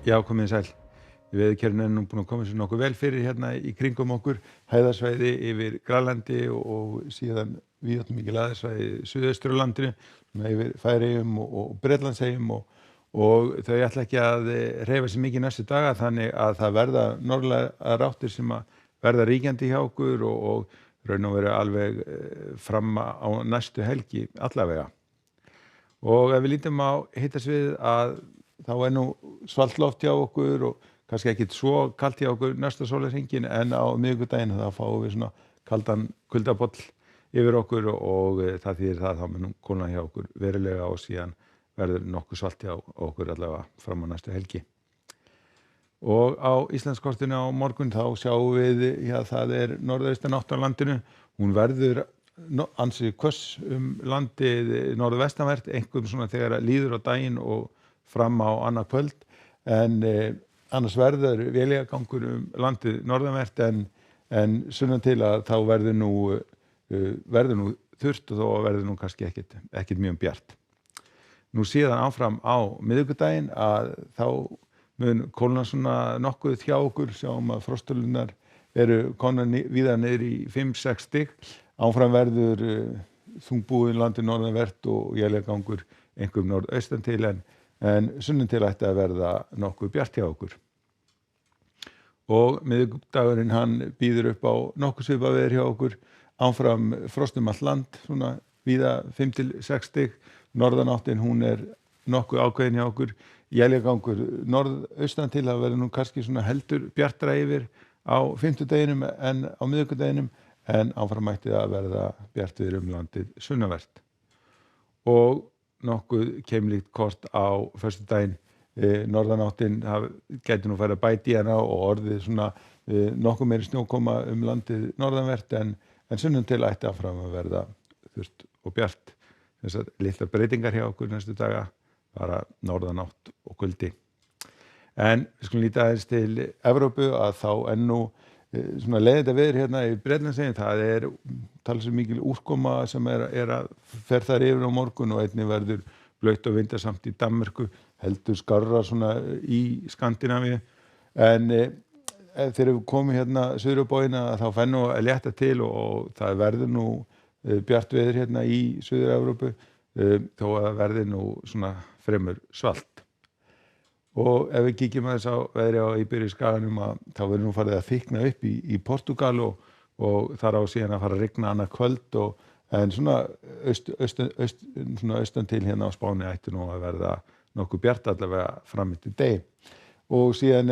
Já, komið sæl. Veðurkerfið nú búin að koma sér nokkuð vel fyrir hérna í kringum okkur, hæðarsvæði yfir Grænlandi og síðan víðáttumikil aðersvæði Suðausturlandinu, yfir Færeyjum og Bretlandseyjum og þau ætla ekki að hreyfa sig mikið næstu daga þannig að það verða norðlægar ráttir sem að verða ríkjandi hjá okkur og raun og veru alveg fram á næstu helgi allavega. Og ef við lítum á hitasviðið að þá nú svalt loft hjá okkur og kannski ekki svo kalt hjá okkur næsta sólarhringinn en á miðvikudaginn þá fáum við svona kaldan kuldaboll yfir okkur og það þýðir það þá mun kólna hjá okkur verulega og síðan verður nokkuð svalt hjá okkur allavega fram á næstu helgi. Og á Íslandskortinu á morgun þá sjáum við, það norðaustan átt á landinu, hún verður ansi hvöss landið norðvestanvert, einkum svona þegar líður á daginn og fram á annað kvöld, en annars verður véljagangur landið norðanvert en sunnan til að þá verður nú þurrt og þó verður nú kannski ekkert mjög bjart. Nú síðan áfram á miðvikudaginn að þá mun kólna svona nokkuð hjá okkur, sjáum að frostölunar komnar víða niður í 5-6 stig. Áfram verður þungbúið landið norðanvert og éljagangur einkum norðaustan til en sunnan til ætti að verða nokkuð bjart hjá okkur. Og miðvikudagurinn hann býður upp á nokkuð svipað veður hjá okkur, áfram frost allt land, svona víða 5-6 stig. Norðanáttin hún nokkuð ákveðin hjá okkur, éljagangur norðaustan til að verða nú kannski svona heldur bjartara yfir á fimmtudeginum en á miðvikudeginum, en áfram ætti að verða bjart viður landið sunnanvert. Og nokkuð keimlíkt kort á föstudaginn, norðanáttin gæti nú farið að bæta í hana og orðið svona nokkuð meiri snjókoma landið norðanvert en sunnan til ætti áfram að verða þurrt og bjart. Þessar litlar breytingar hjá okkur næstu daga, bara norðanátt og kuldi. En við skulum líta aðeins til Evrópu að þá nú svona leiðinda veður hérna í Bretlandseyjum, það talsvert mikil úrkoma sem að fer þar yfir á morgun og einnig verður blautt og vindasamt í Danmörku, heldur skárra svona í Skandinavíu, en þegar við komum hérna suður á bógina þá fer nú að létta til og það verður nú bjart veður hérna í Suður-Evrópu, þó að það verði nú svona fremur svalt. Og ef við kíkjum aðeins á veðri á Íberíuskaganum þá verður nú farið að þykkna upp í Portúgal og þar á síðan að fara að rigna annað kvöld en svona austan til hérna á Spáni ætti nú að verða nokkuð bjart allavega fram eftir degi. Og síðan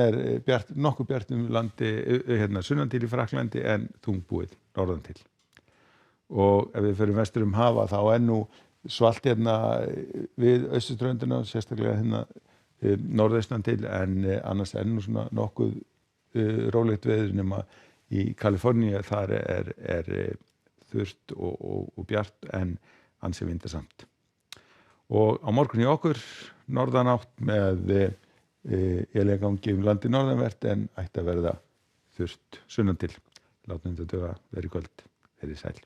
nokkuð bjart landi hérna sunnan til í Frakklandi en þungbúið norðan til. Og ef við förum vestur hafa þá nú svalt hérna við austurströndina, sérstaklega hérna norðaustan til, en annars nú svona nokkuð rólegt veður nema í Kaliforníu, þar þurrt og bjart en ansi vindasamt. Og á morgun hjá okkur norðanátt með éljagangi landið norðanvert en ætti að verða þurrt sunnan til. Látum þetta duga, verið kvöld, verið sæl.